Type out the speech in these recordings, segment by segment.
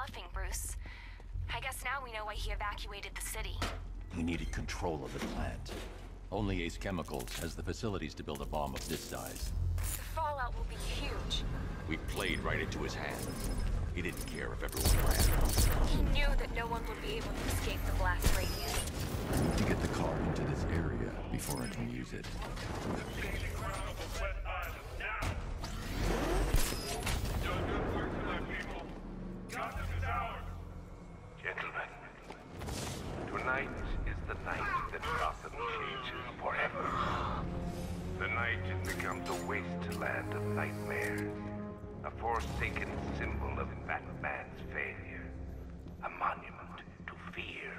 bluffing, Bruce. I guess now we know why he evacuated the city. He needed control of the plant. Only Ace Chemicals has the facilities to build a bomb of this size. The fallout will be huge. We played right into his hands. He didn't care if everyone ran. He knew that no one would be able to escape the blast radius. I need to get the car into this area before I can use it. Gentlemen, tonight is the night that Gotham changes forever. The night it becomes a wasteland of nightmares, a forsaken symbol of Batman's failure, a monument to fear.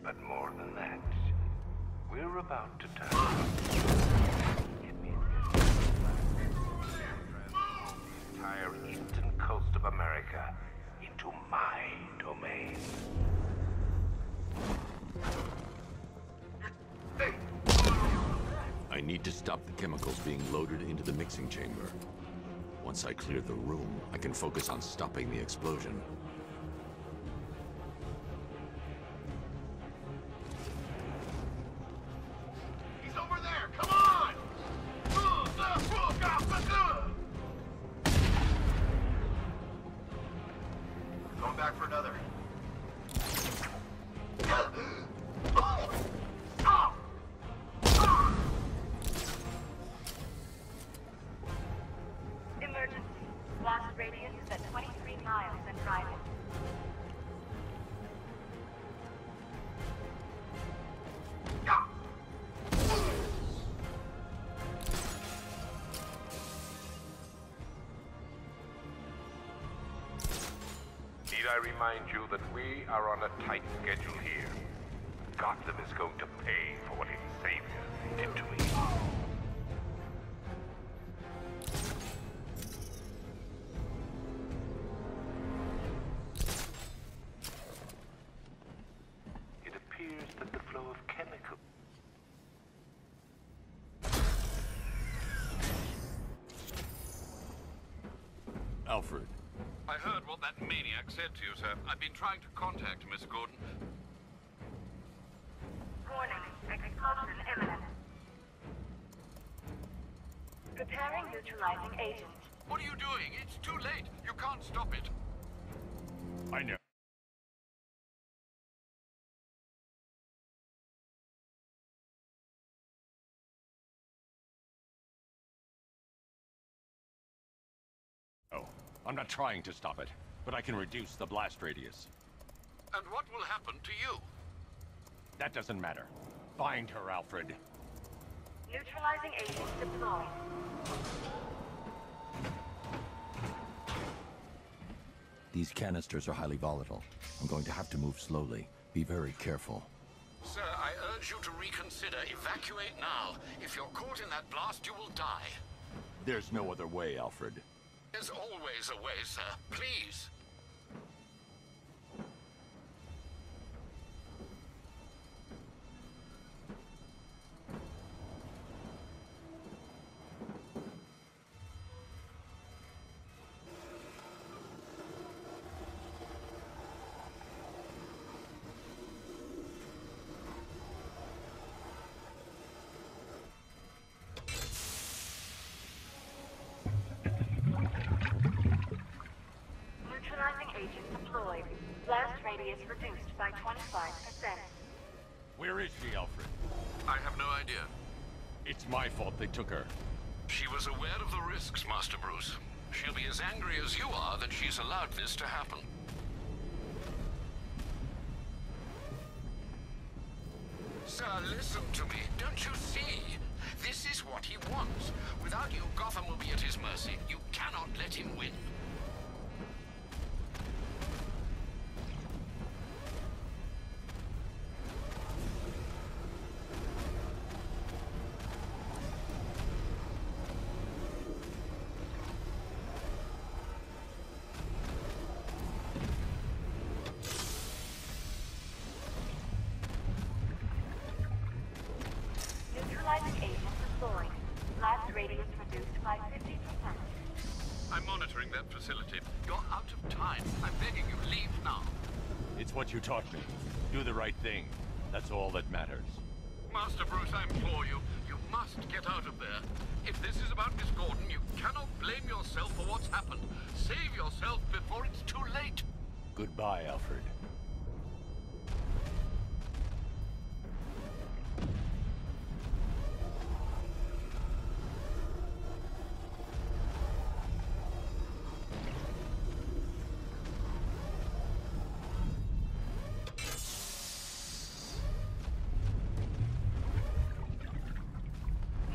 But more than that, we're about to turn the entire eastern coast of America into my domain. I need to stop the chemicals being loaded into the mixing chamber. Once I clear the room, I can focus on stopping the explosion. He's over there! Come on! Going back for another. Emergency. Blast radius is at 23 miles and driving. Need I remind you that we are on a tight schedule here? Gotham is going to pay for what its savior did to me. It appears that the flow of chemical... Alfred. I heard what that maniac said to you, sir. I've been trying to contact Miss Gordon. Warning. Explosion imminent. Preparing neutralizing agent. What are you doing? It's too late. You can't stop it. I know. Oh, I'm not trying to stop it, but I can reduce the blast radius. And what will happen to you? That doesn't matter. Find her, Alfred. Neutralizing agent deployed. These canisters are highly volatile. I'm going to have to move slowly. Be very careful. Sir, I urge you to reconsider. Evacuate now. If you're caught in that blast, you will die. There's no other way, Alfred. There's always a way, sir. Please. Neutralizing agent deployed. Blast radius reduced by 25%. Where is she, Alfred? I have no idea. It's my fault they took her. She was aware of the risks, Master Bruce. She'll be as angry as you are that she's allowed this to happen. Sir, listen to me. Don't you see? This is what he wants. Without you, Gotham will be at his mercy. You cannot let him win. Neutralizing agent deployed. Blast radius reduced by 50%. I'm monitoring that facility. You're out of time. I'm begging you. That's what you taught me. Do the right thing. That's all that matters. Master Bruce, I implore you, you must get out of there. If this is about Miss Gordon, you cannot blame yourself for what's happened. Save yourself before it's too late. Goodbye, Alfred.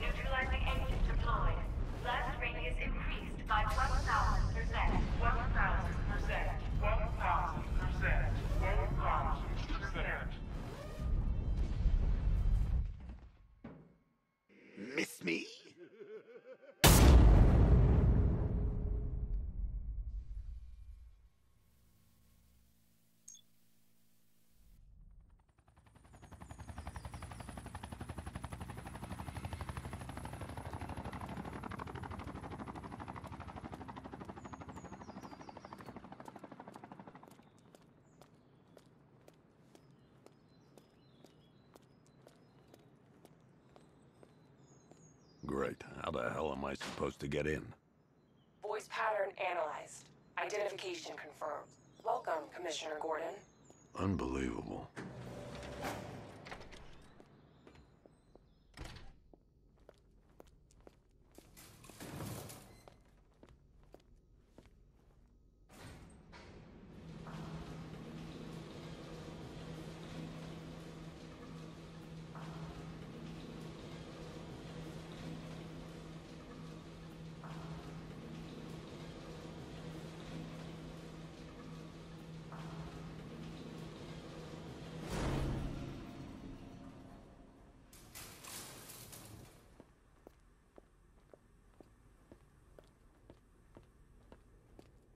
Neutralizing engine deployed. Blast radius increased by 1,000%. 1,000%. 1,000%. 1,000%. Miss me? Great. How the hell am I supposed to get in? Voice pattern analyzed. Identification confirmed. Welcome, Commissioner Gordon. Unbelievable.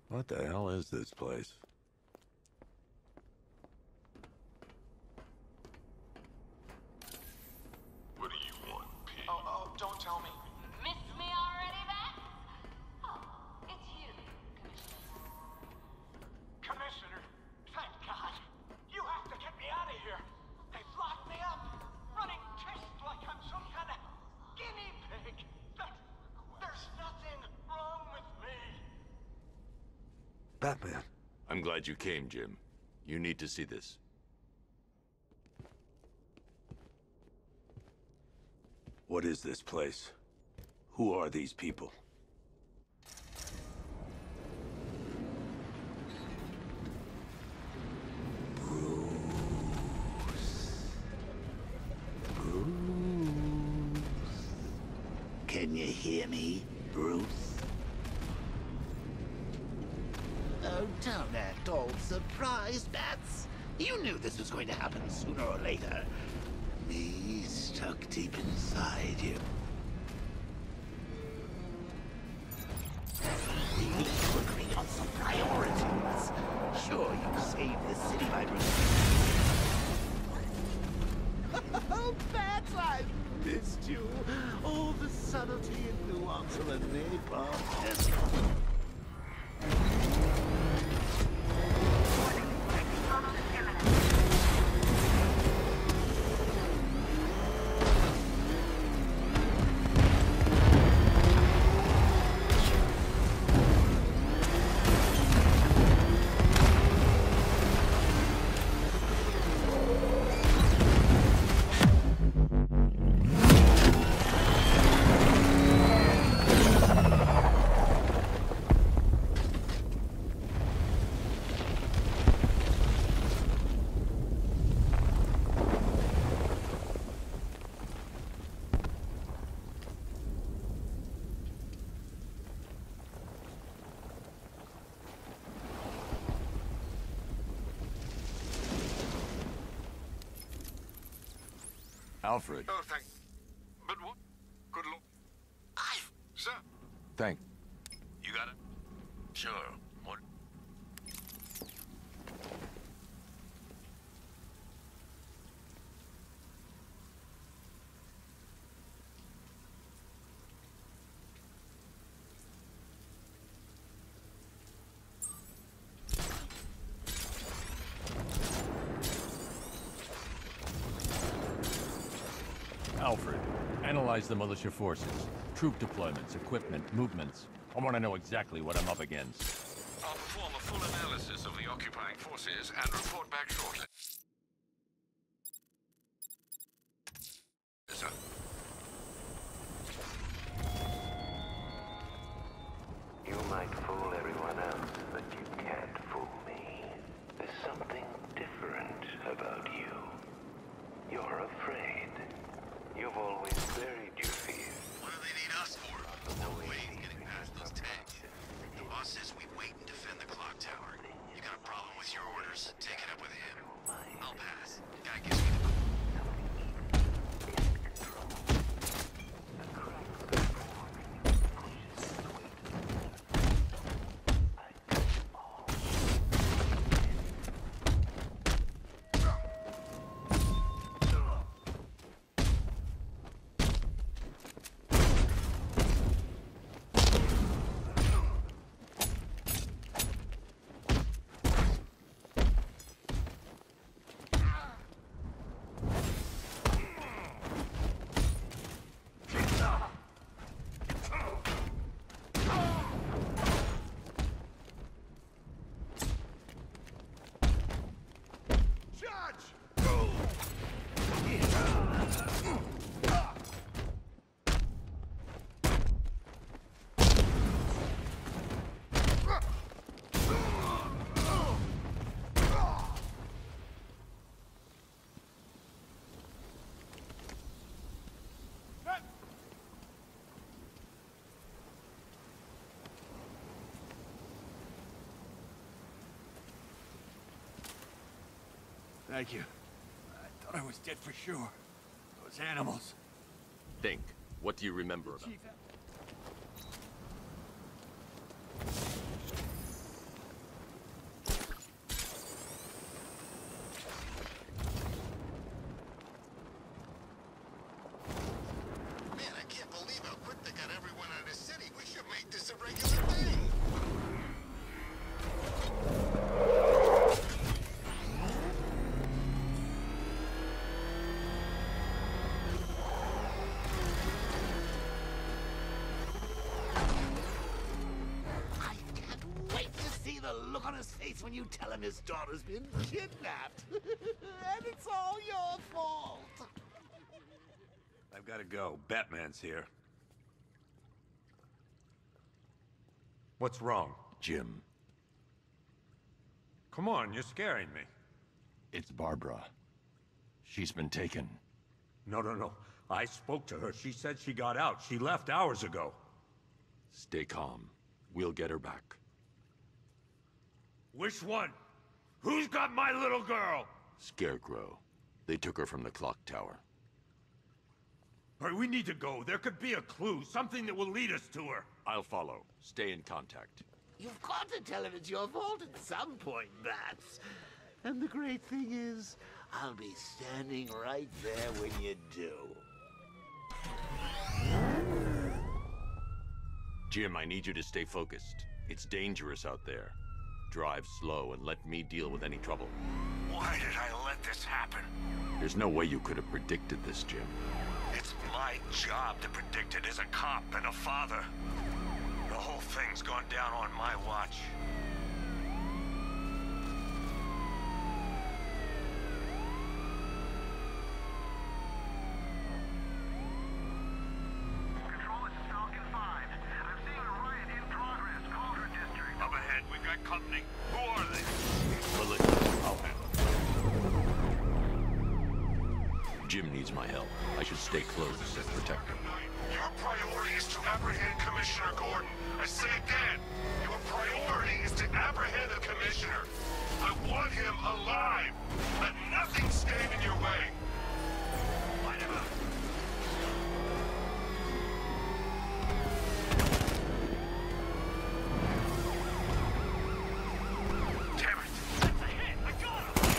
What the hell is this place? What do you want, pig? Oh, don't tell me. Miss me already, Max? Oh, it's you, Commissioner. Commissioner, thank God. You have to get me out of here. They've locked me up, running tests like I'm some kind of guinea pig. There's nothing wrong with me. Batman. I'm glad you came, Jim. You need to see this. What is this place? Who are these people? Can you hear me, Bruce? Oh, don't act all surprised, Bats. You knew this was going to happen sooner or later. Me stuck deep inside you. We need to agree on some priorities. Sure, you saved the city by Oh, Bats, I've missed you. All the subtlety and nuance of a napalm. Alfred. Oh, thank... But what? Good lord. Sir. Thank. You got it? Sure. What? Analyze the militia forces, troop deployments, equipment, movements. I want to know exactly what I'm up against. I'll perform a full analysis of the occupying forces and report back shortly. Sir. You might fool everyone else, but you can't fool me. There's something different about you. You're afraid. You've always buried your fears. What do they need us for? No way getting past those tanks. The boss says we wait and defend the clock tower. You got a problem with your orders? Take it up with him. I'll pass. Guy gives me the... Thank you. I thought I was dead for sure. Those animals. Think. What do you remember about it? Man, I can't believe how quick they got everyone out of the city. We should make this a regular thing. Look on his face when you tell him his daughter's been kidnapped. And it's all your fault. I've got to go. Batman's here. What's wrong? Jim. Come on, you're scaring me. It's Barbara. She's been taken. No. I spoke to her. She said she got out. She left hours ago. Stay calm. We'll get her back. Which one? Who's got my little girl? Scarecrow. They took her from the clock tower. All right, we need to go. There could be a clue, something that will lead us to her. I'll follow. Stay in contact. You've got to tell him it's your fault at some point, Bats. And the great thing is, I'll be standing right there when you do. Jim, I need you to stay focused. It's dangerous out there. Drive slow and let me deal with any trouble. Why did I let this happen? There's no way you could have predicted this, Jim. It's my job to predict it as a cop and a father. The whole thing's gone down on my watch. Control, this is Falcon 5. I'm seeing a riot in progress, Calder District. Up ahead, we've got company. Who are they? Militia. I'll handle it. Jim needs my help. I should stay close and protect him. Your priority is to apprehend Commissioner Gordon. I say again, your priority is to apprehend the Commissioner. I want him alive. Let nothing stand in your way. Light him up. Damn it! That's a hit! I got him!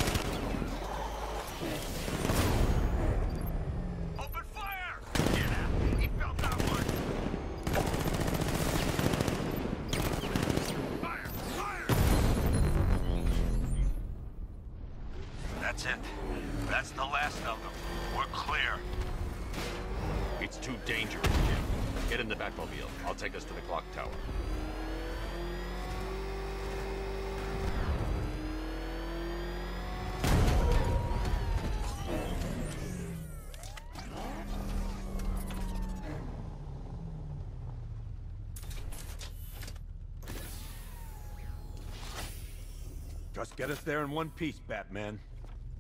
Open fire! Yeah, he felt that one! Fire! Fire! That's it. That's the last of them. We're clear. It's It's too dangerous, Jim. Get in the Batmobile. I'll take us to the clock tower. Just get us there in one piece, Batman.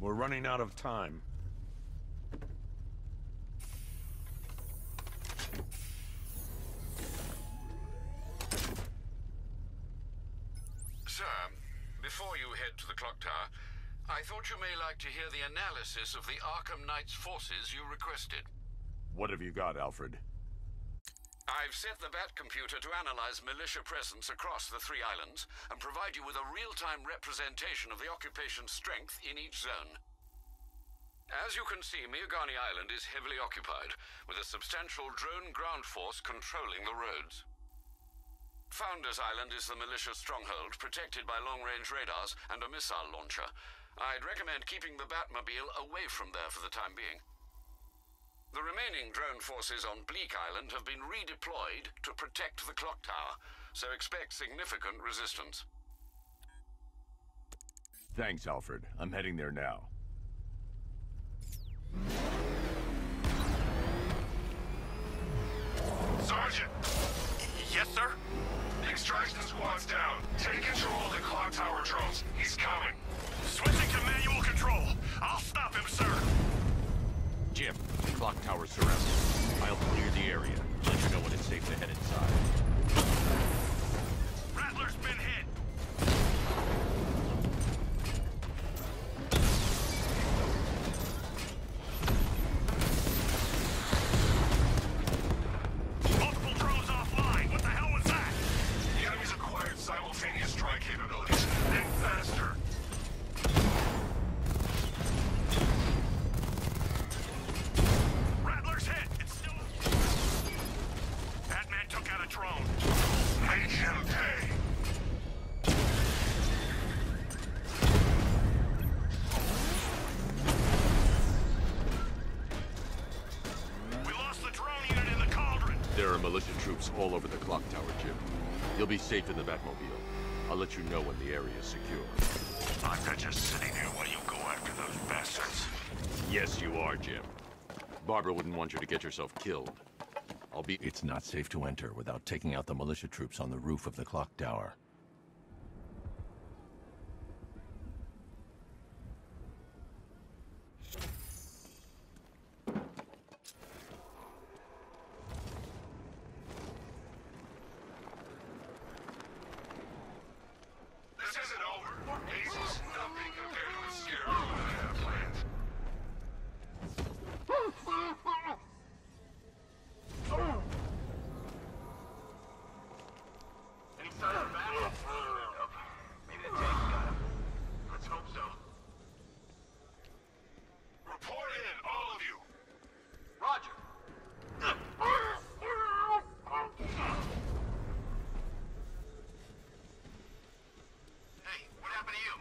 We're running out of time. Sir, before you head to the clock tower, I thought you may like to hear the analysis of the Arkham Knight's forces you requested. What have you got, Alfred? I've set the Bat computer to analyze militia presence across the 3 islands and provide you with a real-time representation of the occupation's strength in each zone. As you can see, Miagani Island is heavily occupied, with a substantial drone ground force controlling the roads. Founders Island is the militia stronghold, protected by long-range radars and a missile launcher. I'd recommend keeping the Batmobile away from there for the time being. The remaining drone forces on Bleak Island have been redeployed to protect the clock tower, so expect significant resistance. Thanks, Alfred. I'm heading there now. Sergeant! Yes, sir? The extraction squad's down. Take control of the clock tower drones. He's coming. Switching to manual control. I'll stop him, sir. Jim, the clock tower's surrounded. I'll clear the area. Let you know when it's safe to head inside. Rattler's been hit. Multiple drones offline. What the hell was that? The enemy's acquired simultaneous strike capabilities. Then faster. Rattler's hit. It's still... Batman took out a drone. Make him pay. We lost the drone unit in the cauldron. There are militia troops all over the clock tower, Jim. You'll be safe in the Batmobile. I'll let you know when the area is secure. I'm not just sitting here while you go after those bastards. Yes, you are, Jim. Barbara wouldn't want you to get yourself killed. It's not safe to enter without taking out the militia troops on the roof of the clock tower. This isn't over. Ace is nothing compared to the scare I had planned. Any sign of battle? Nope. Maybe the tank got him. Let's hope so. Report in, all of you. Roger. Hey, what happened to you?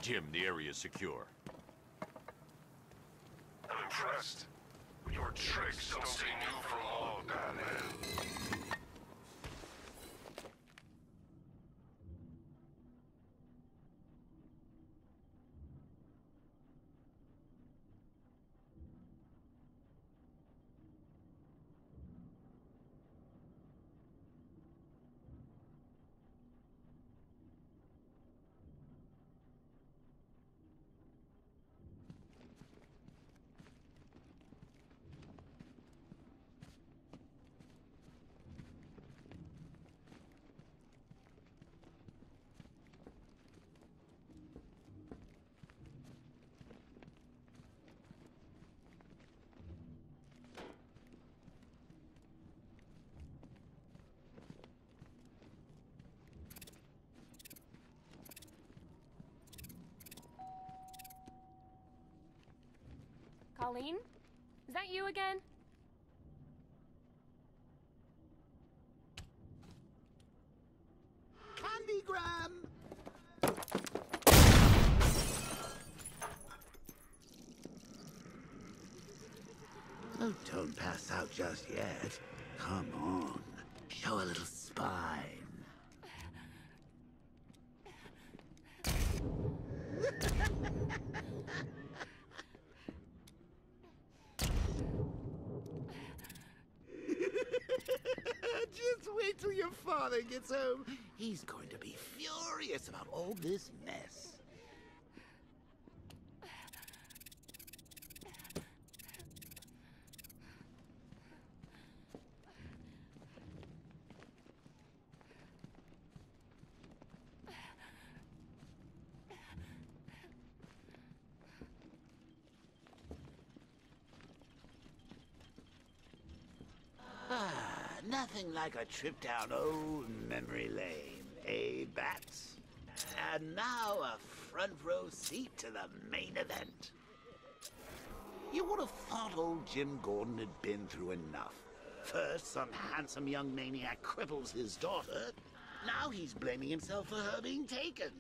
Jim, the area is secure. I'm impressed. But your tricks don't stay new for long, Batman. Colleen? Is that you again? Candygram! Oh, don't pass out just yet. Come on. Show a little spine. Just wait till your father gets home. He's going to be furious about all this mess. Nothing like a trip down old memory lane, eh, Bats? And now a front row seat to the main event. You would have thought old Jim Gordon had been through enough. First, some handsome young maniac cripples his daughter. Now he's blaming himself for her being taken.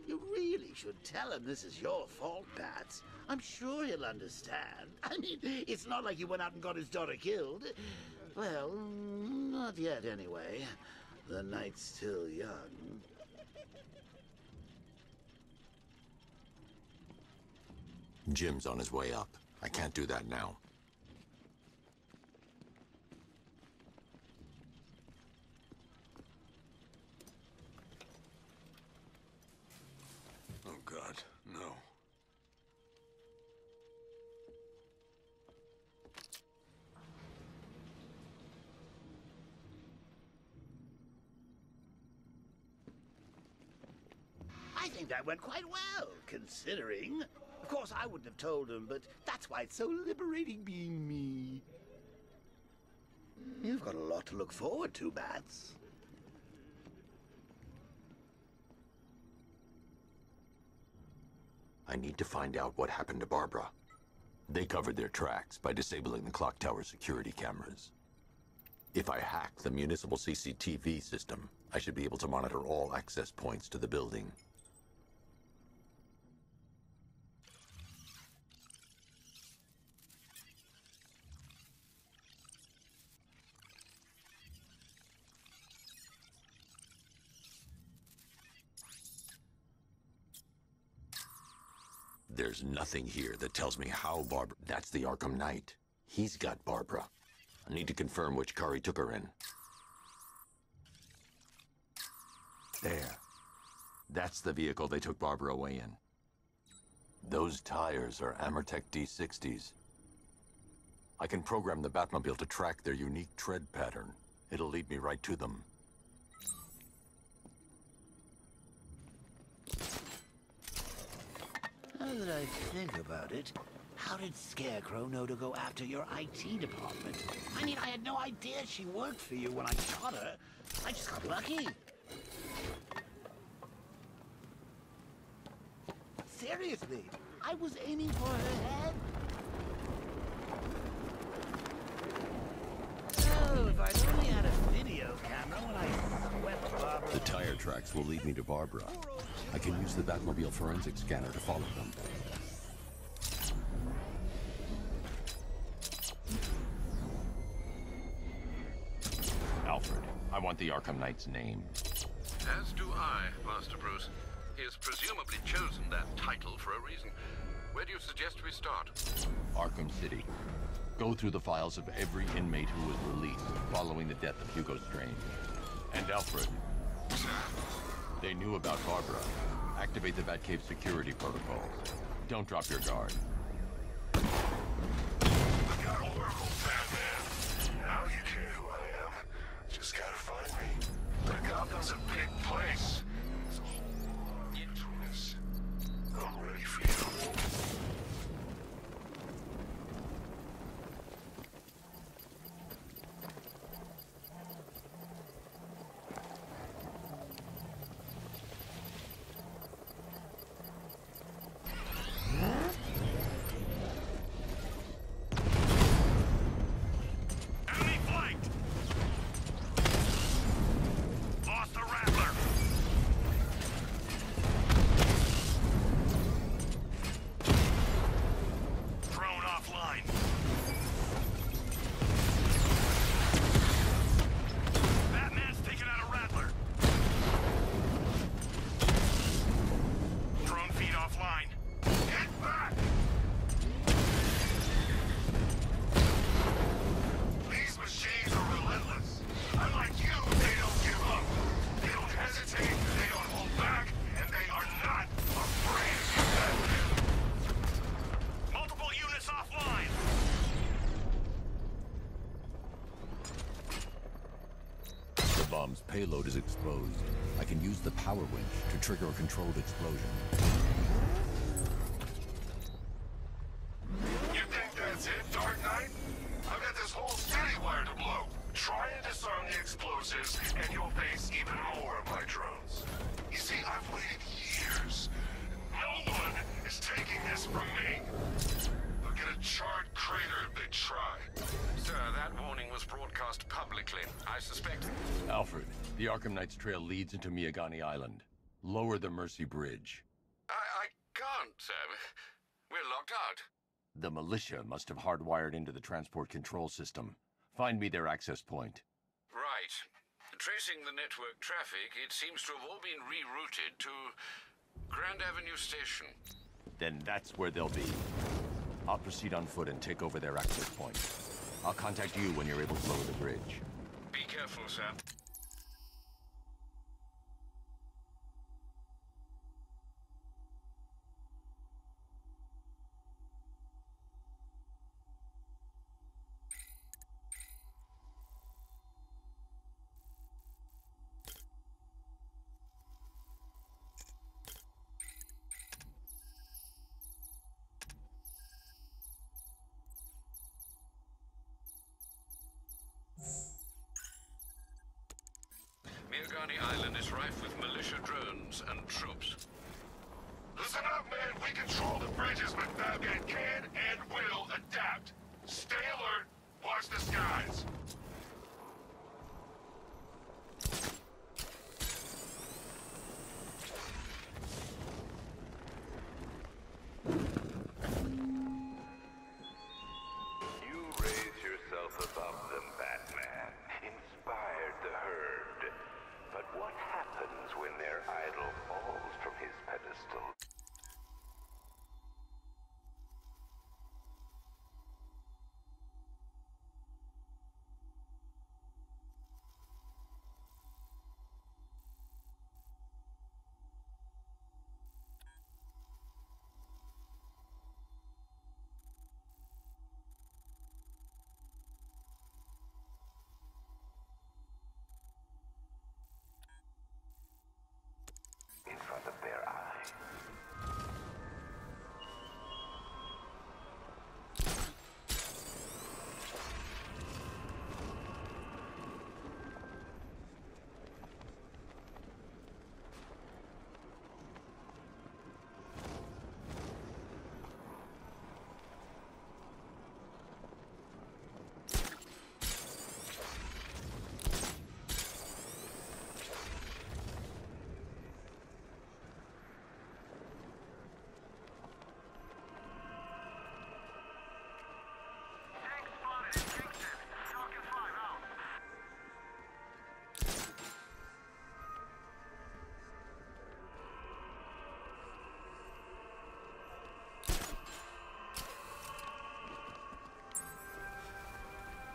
You really should tell him this is your fault, Bats. I'm sure he'll understand. I mean, it's not like you went out and got his daughter killed. Well, not yet anyway. The night's still young. Jim's on his way up. I can't do that now. Oh, God, no. I think that went quite well, considering. Of course, I wouldn't have told him, but that's why it's so liberating being me. You've got a lot to look forward to, Bats. I need to find out what happened to Barbara. They covered their tracks by disabling the clock tower security cameras. If I hack the municipal CCTV system, I should be able to monitor all access points to the building. There's nothing here that tells me how Barbara... That's the Arkham Knight. He's got Barbara. I need to confirm which car he took her in. There. That's the vehicle they took Barbara away in. Those tires are Amertech D60s. I can program the Batmobile to track their unique tread pattern. It'll lead me right to them. Now that I think about it, how did Scarecrow know to go after your IT department? I mean, I had no idea she worked for you when I shot her. I just got lucky. Seriously, I was aiming for her head. Oh, if I'd only had a video camera when I swept Barbara. The tire tracks will lead me to Barbara. I can use the Batmobile forensic scanner to follow them. Alfred, I want the Arkham Knight's name. As do I, Master Bruce. He has presumably chosen that title for a reason. Where do you suggest we start? Arkham City. Go through the files of every inmate who was released following the death of Hugo Strange. And Alfred. Sir? They knew about Barbara. Activate the Batcave security protocols. Don't drop your guard. I got Oracle, Batman. Now you care who I am. Just gotta find me. But Gotham's a big place. There's a whole lot into this. I'm ready for you. payload is exposed. I can use the power winch to trigger a controlled explosion. You think that's it, Dark Knight? I've got this whole city wired to blow. Try and disarm the explosives, and you'll face even more of my drones. You see, I've waited years. No one is taking this from me. They'll get a charred crater if they try. Sir, that warning was broadcast publicly. I suspect... Alfred, the Arkham Knight's trail leads into Miagani Island. Lower the Mercy Bridge. I can't, sir. We're locked out. The militia must have hardwired into the transport control system. Find me their access point. Right. Tracing the network traffic, it seems to have all been rerouted to Grand Avenue Station. Then that's where they'll be. I'll proceed on foot and take over their access point. I'll contact you when you're able to lower the bridge. Be careful, sir. Miagani Island is rife with militia drones and troops. Listen up, man. We control the bridges, but Batman can and will adapt. Stay alert. Watch the skies. You raise yourself above them, Batman. Inspired the herd. But what happens when their idol falls from his pedestal? In front of their eyes.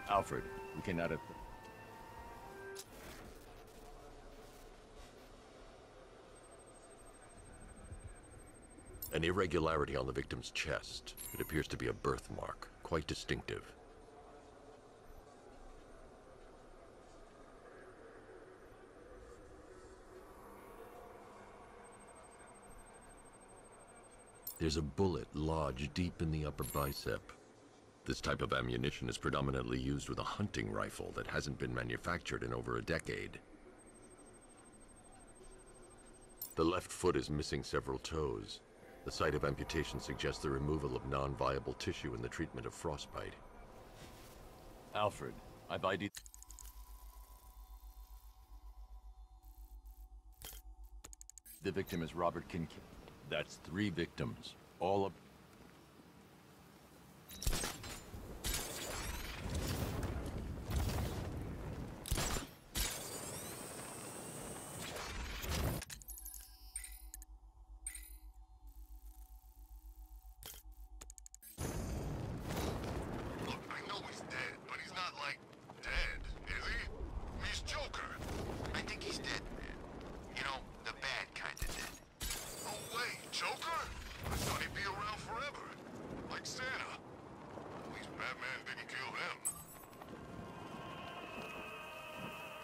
Alfred, we can edit. An irregularity on the victim's chest. It appears to be a birthmark, quite distinctive. There's a bullet lodged deep in the upper bicep. This type of ammunition is predominantly used with a hunting rifle that hasn't been manufactured in over a decade. The left foot is missing several toes. The site of amputation suggests the removal of non-viable tissue in the treatment of frostbite. Alfred, I've ID'd... The victim is Robert Kincaid. That's 3 victims, all of...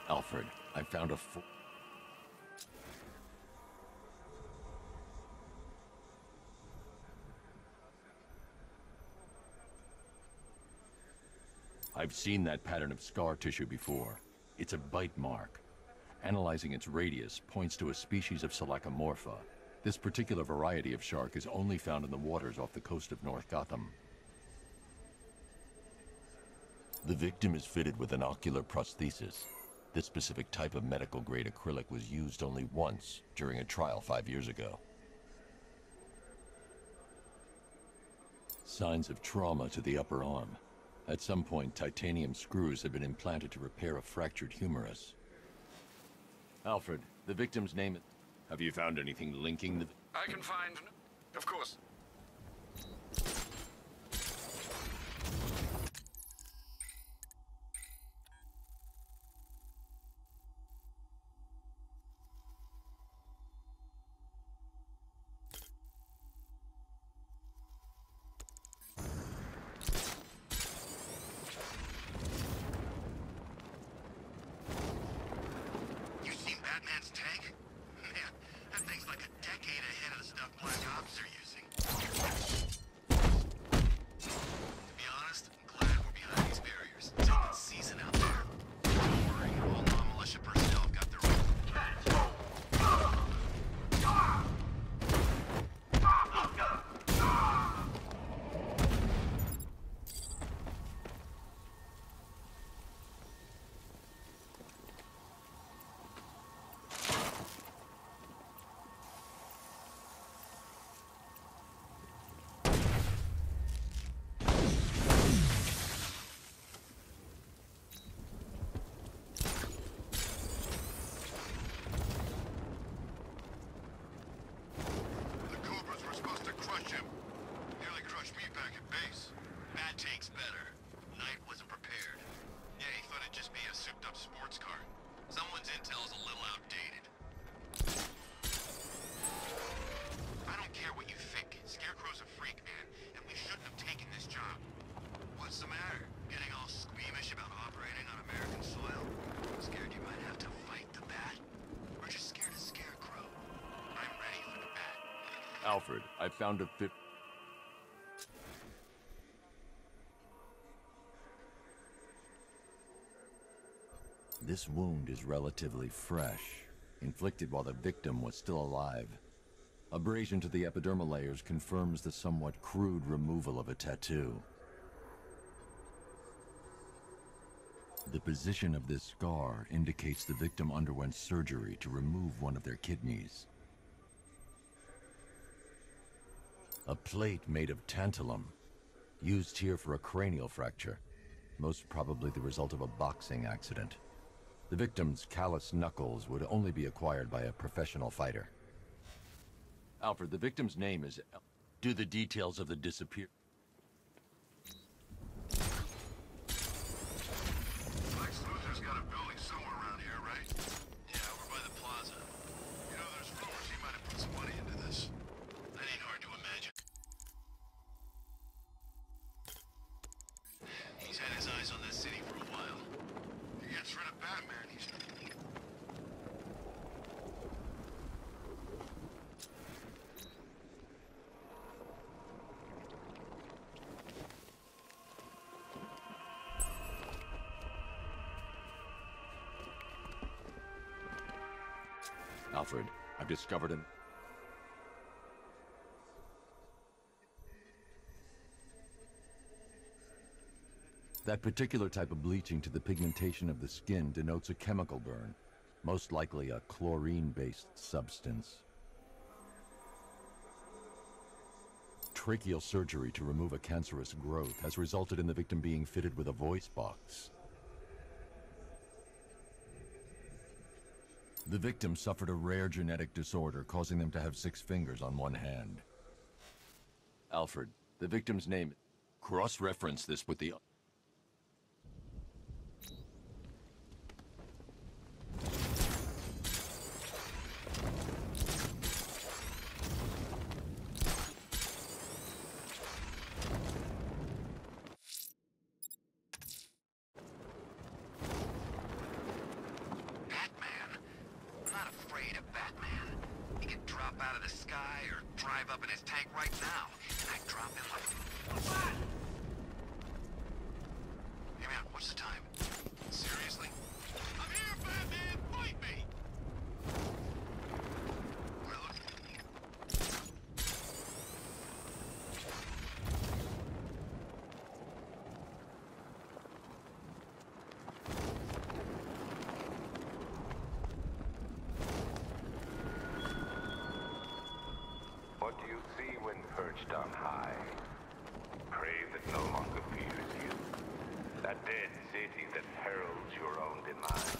Alfred, I found a I've seen that pattern of scar tissue before. It's a bite mark. Analyzing its radius points to a species of Selachomorpha. This particular variety of shark is only found in the waters off the coast of North Gotham. The victim is fitted with an ocular prosthesis. This specific type of medical-grade acrylic was used only once during a trial 5 years ago. Signs of trauma to the upper arm. At some point, titanium screws have been implanted to repair a fractured humerus. Alfred, the victim's name... Have you found anything linking the... I can find... Of course. You seen Batman's tank? Man, that thing's like a decade ahead of the stuff Black Ops are using. To be honest, I'm glad we're behind these barriers. It's open season out there. Don't worry, all non-militia personnel have got their own. The Cobras were supposed to crush him. Nearly crushed me back at base. Bat tank's better. Knight wasn't prepared. Yeah, he thought it'd just be a souped-up sports car. Someone's intel's a little outdated. I don't care what you think. Scarecrow's a freak, man, and we shouldn't have taken this job. What's the matter? Getting all squeamish about operating on American soil? Scared you might have to fight the Bat? Or just scared of Scarecrow? I'm ready for the Bat. Alfred, I found a This wound is relatively fresh, inflicted while the victim was still alive. Abrasion to the epidermal layers confirms the somewhat crude removal of a tattoo. The position of this scar indicates the victim underwent surgery to remove one of their kidneys. A plate made of tantalum, used here for a cranial fracture, most probably the result of a boxing accident. The victim's callous knuckles would only be acquired by a professional fighter. Alfred, the victim's name is... Do the details of the disappear... Lex Luthor's got a building somewhere around here, right? Yeah, over by the plaza. You know, there's rumors he might have put some money into this. That ain't hard to imagine. He's had his eyes on that city for a while. If he gets rid of Batman, he's... Alfred, I've discovered an... That particular type of bleaching to the pigmentation of the skin denotes a chemical burn, most likely a chlorine-based substance. Tracheal surgery to remove a cancerous growth has resulted in the victim being fitted with a voice box. The victim suffered a rare genetic disorder, causing them to have 6 fingers on one hand. Alfred, the victim's name... Cross-reference this with the... Batman? his tank right now, and I'd drop him like... Hey man, what's the time? Seriously? I'm here, Batman! Fight me! What do you see when perched on high? Prey that no longer fears you. A dead city that heralds your own demise.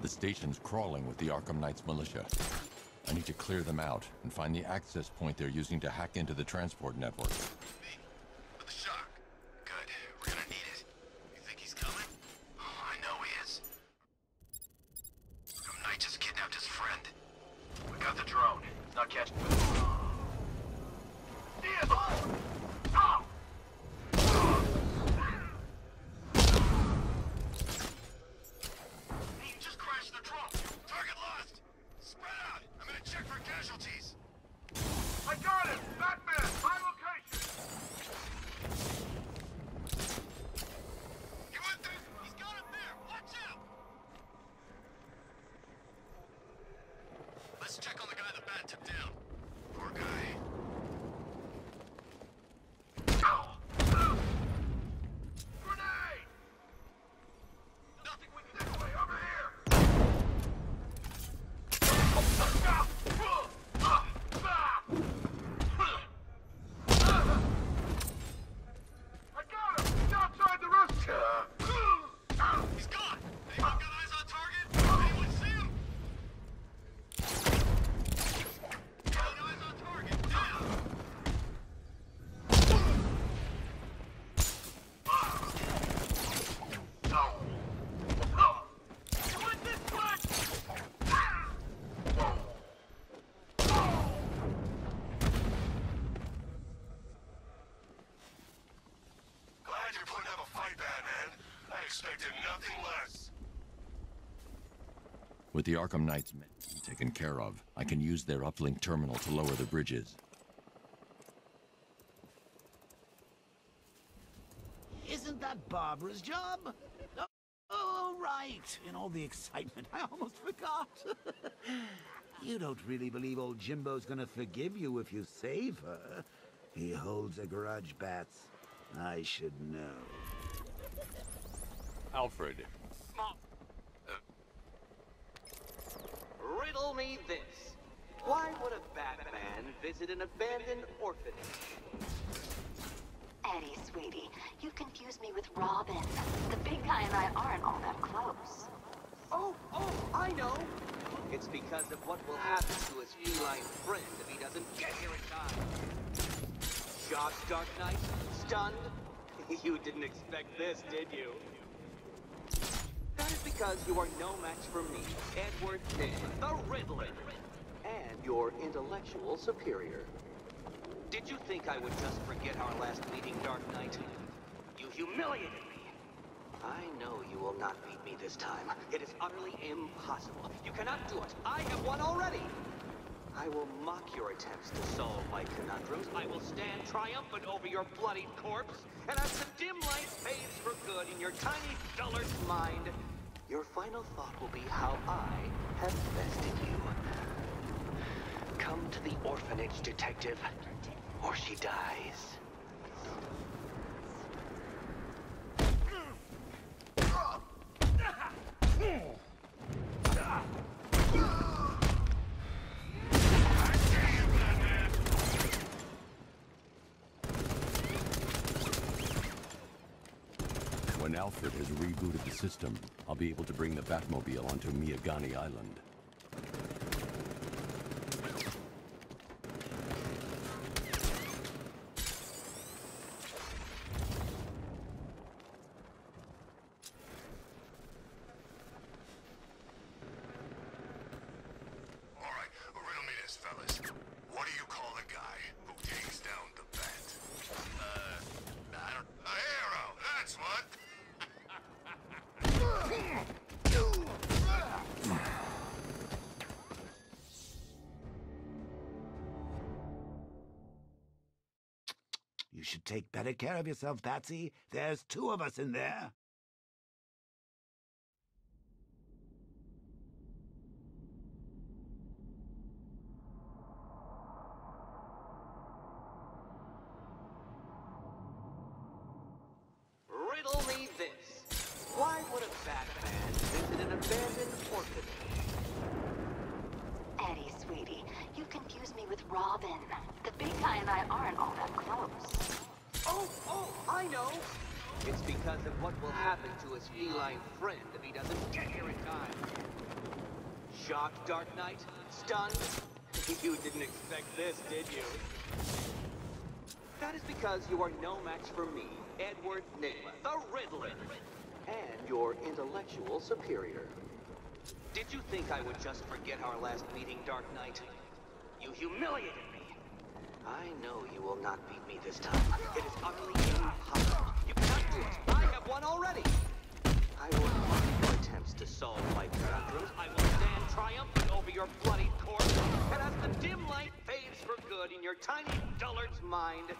The station's crawling with the Arkham Knight's militia. I need to clear them out and find the access point they're using to hack into the transport network. With the shock. Good. We're gonna need it. You think he's coming? Oh, I know he is. Arkham Knight just kidnapped his friend. We got the drone. It's not catching. He just crashed the drone. Target lost. Spread out. I'm gonna check for casualties. I got it! Batman! My location! He went there. He's got him there. Watch out. Let's check on the guy the bat took down. Poor guy. Grenade! Nothing we can This way, over here! I got him! He's outside the roof! He's gone! Anyone got eyes on target? Anyone see him? Got eyes on target. Down! Glad you're putting up a fight, Batman. I expected nothing less. With the Arkham Knight's men taken care of, I can use their uplink terminal to lower the bridges. Isn't that Barbara's job? Oh, right. In all the excitement, I almost forgot. You don't really believe old Jimbo's gonna forgive you if you save her. He holds a grudge, Bats. I should know. Alfred. Riddle me this. Why would a Batman visit an abandoned orphanage? Eddie, sweetie, you confuse me with Robin. The big guy and I aren't all that close. Oh, I know. It's because of what will happen to his feline friend if he doesn't get here in time. Shocked, Dark Knight? Stunned? You didn't expect this, did you? That is because you are no match for me, Edward Nixon, the Riddler, and your intellectual superior. Did you think I would just forget our last meeting, Dark Knight? You humiliated me. I know you will not beat me this time. It is utterly impossible. You cannot do it. I have won already. I will mock your attempts to solve my conundrums. I will stand triumphant over your bloodied corpse. And as the dim light fades for good in your tiny dullard's mind, your final thought will be how I have bested you. Come to the orphanage, detective, or she dies. When Alfred has rebooted the system, I'll be able to bring the Batmobile onto Miyagani Island. Alright, riddle me this, fellas. What do you call the guy who takes down the bat? take better care of yourself, Patsy. There's 2 of us in there. Riddle me this. Why would a Batman visit an abandoned orphanage? Eddie, sweetie, you confuse me with Robin. The big guy and I aren't all that close. Oh, I know! It's because of what will happen to his feline friend if he doesn't get here in time. Shocked, Dark Knight? Stunned? You didn't expect this, did you? That is because you are no match for me, Edward Nygma, the Riddler, and your intellectual superior. Did you think I would just forget our last meeting, Dark Knight? You humiliated me. I know you will not beat me this time. It is utterly impossible. You cannot do it. I have won already. I will mock your attempts to solve my conundrums. I will stand triumphant over your bloody corpse. And as the dim light fades for good in your tiny dullard's mind,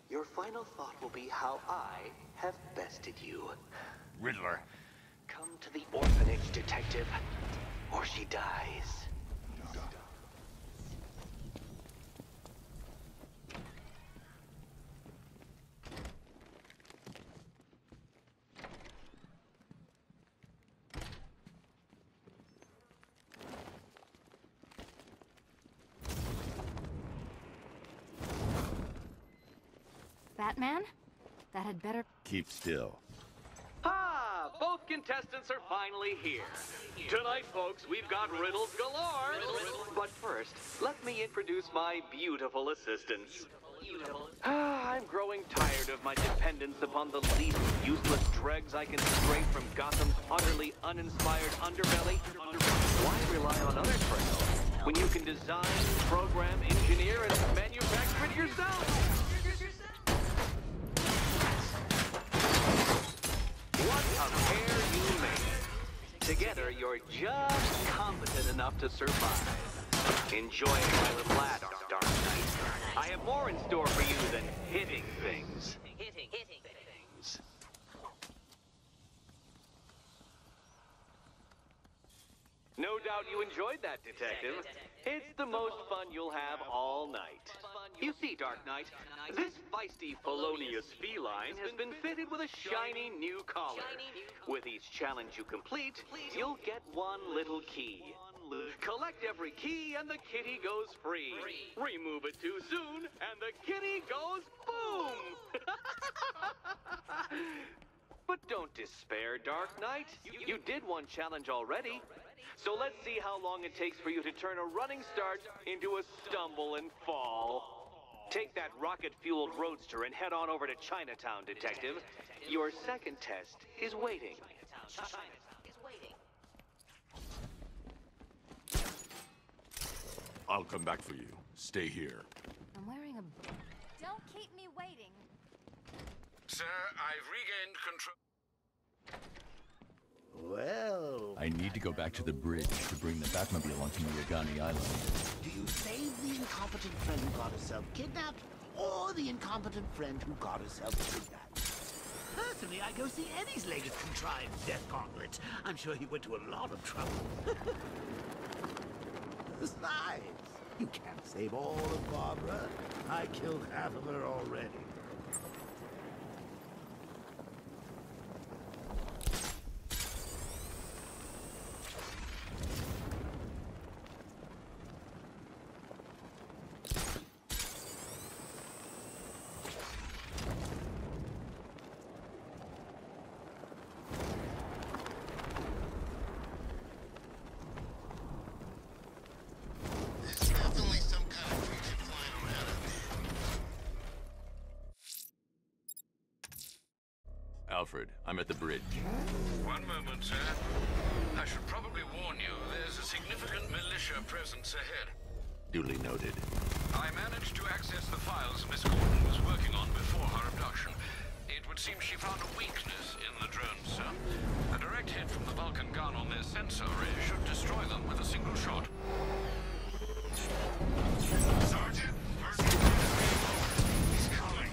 your final thought will be how I have bested you. Riddler. Come to the orphanage, detective, or she dies. Batman? That had better... Keep still. Ah, both contestants are finally here. Tonight, folks, we've got riddles galore. But first, let me introduce my beautiful assistants. I'm growing tired of my dependence upon the least useless dregs I can scrape from Gotham's utterly uninspired underbelly. Why rely on other trails when you can design, program, engineer, and manufacture it yourself? What a pair you made. Together, you're just competent enough to survive. Enjoy it, my little lad, Dark Knight. I have more in store for you than hitting things. Hitting things. No doubt you enjoyed that, Detective. It's the most fun you'll have all night. You see, Dark Knight, this feisty, felonious feline has been fitted with a shiny new collar. With each challenge you complete, you'll get one little key. Collect every key and the kitty goes free. Remove it too soon and the kitty goes boom! But don't despair, Dark Knight. You did one challenge already. So let's see how long it takes for you to turn a running start into a stumble and fall. Take that rocket-fueled roadster and head on over to Chinatown, Detective. Your second test is waiting. I'll come back for you. Stay here. I'm wearing a... Don't keep me waiting. Sir, I've regained control. Well... I need to go back to the bridge to bring the Batmobile onto Miagani Island. Do you save the incompetent friend who got herself kidnapped, or the incompetent friend who got herself kidnapped? Personally, I go see Eddie's latest contrived death gauntlet. I'm sure he went to a lot of trouble. Besides, you can't save all of Barbara. I killed half of her already. Alfred, I'm at the bridge. One moment, sir. I should probably warn you, there's a significant militia presence ahead. Duly noted. I managed to access the files Miss Gordon was working on before her abduction. It would seem she found a weakness in the drones, sir. A direct hit from the Vulcan gun on their sensor array should destroy them with a single shot. Sergeant, he's coming.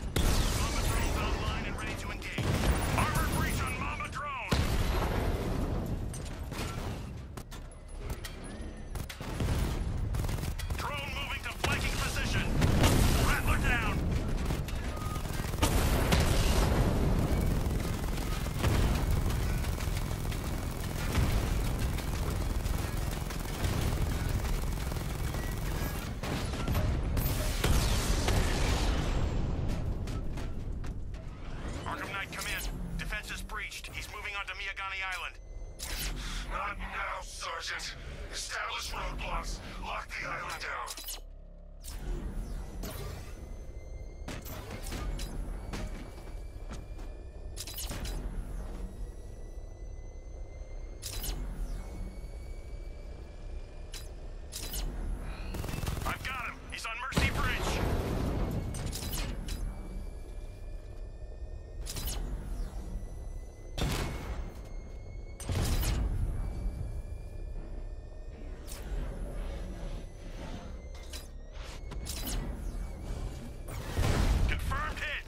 on the island. Not now, Sergeant. Establish roadblocks. Lock the island down. I've got him. He's on Mercy Bridge. Confirmed hit.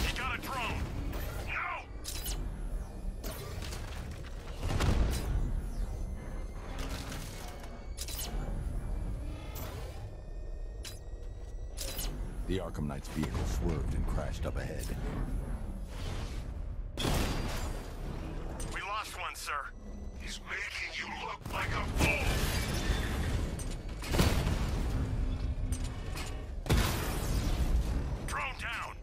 He got a drone. No! The Arkham Knight's vehicle swerved and crashed up ahead. We lost one, sir. He's making you look like a fool. Drone down.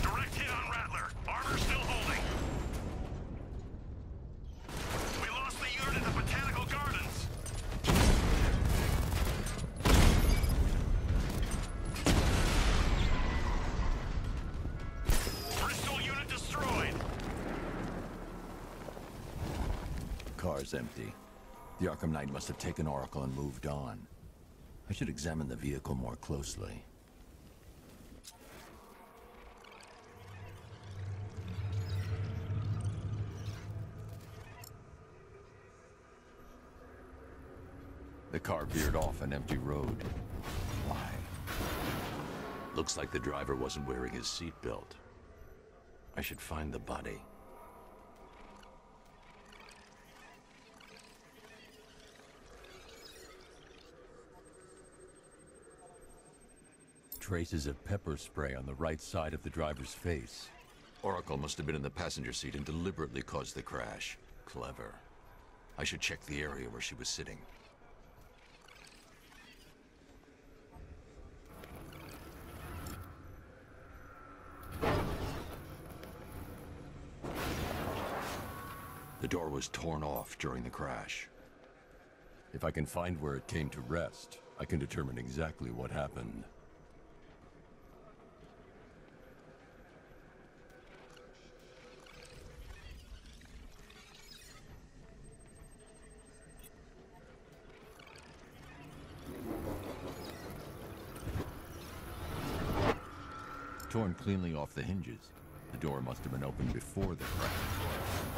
Direct hit on Rattler. Armor still holding. We lost the unit at the Botanical Gardens. Bristol unit destroyed. Car's empty. The Arkham Knight must have taken Oracle and moved on. I should examine the vehicle more closely. The car veered off an empty road. Why? Looks like the driver wasn't wearing his seatbelt. I should find the body. Traces of pepper spray on the right side of the driver's face. Oracle must have been in the passenger seat and deliberately caused the crash. Clever. I should check the area where she was sitting. The door was torn off during the crash. If I can find where it came to rest, I can determine exactly what happened. Torn cleanly off the hinges. The door must have been opened before the crash.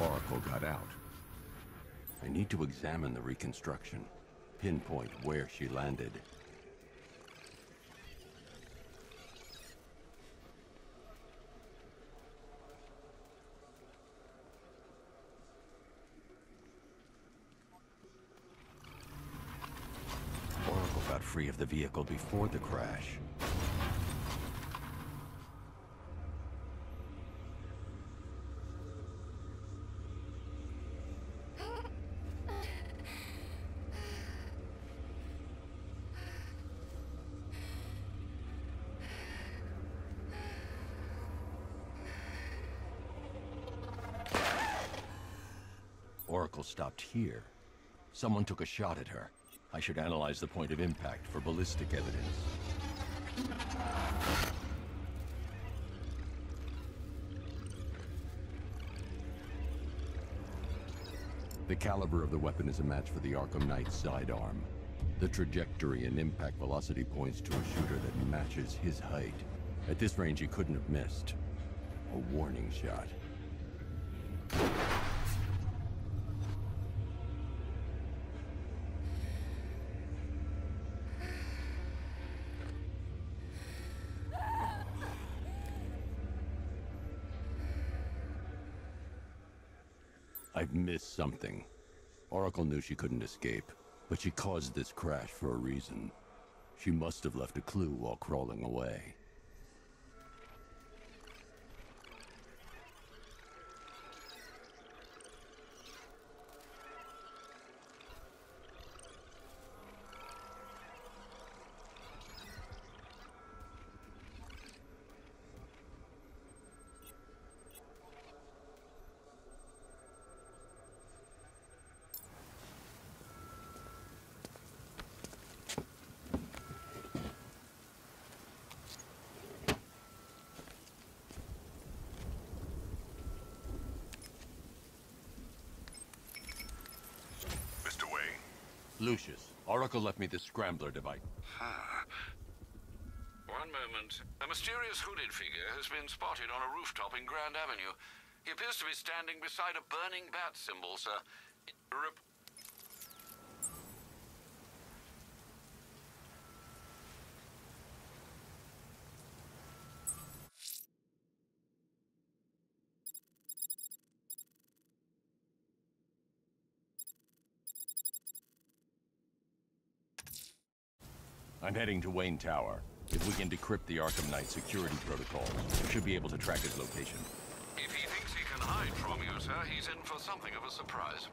Oracle got out. I need to examine the reconstruction. Pinpoint where she landed. Oracle got free of the vehicle before the crash. Oracle stopped here. Someone took a shot at her. I should analyze the point of impact for ballistic evidence. The caliber of the weapon is a match for the Arkham Knight's sidearm. The trajectory and impact velocity points to a shooter that matches his height. At this range, he couldn't have missed. A warning shot. I've missed something. Oracle knew she couldn't escape, but she caused this crash for a reason. She must have left a clue while crawling away. Lucius, Oracle left me the scrambler device. One moment. A mysterious hooded figure has been spotted on a rooftop in Grand Avenue. He appears to be standing beside a burning bat symbol, sir. I'm heading to Wayne Tower. If we can decrypt the Arkham Knight security protocols, we should be able to track his location. If he thinks he can hide from you, sir, he's in for something of a surprise.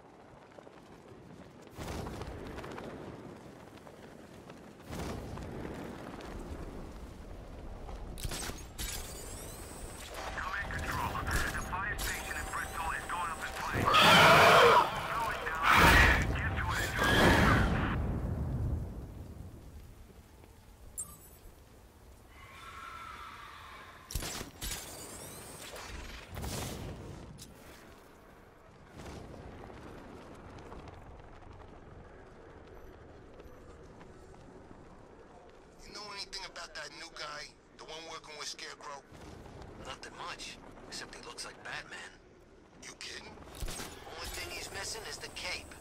About that new guy, the one working with Scarecrow? Nothing much, except he looks like Batman. You kidding? Only thing he's missing is the cape.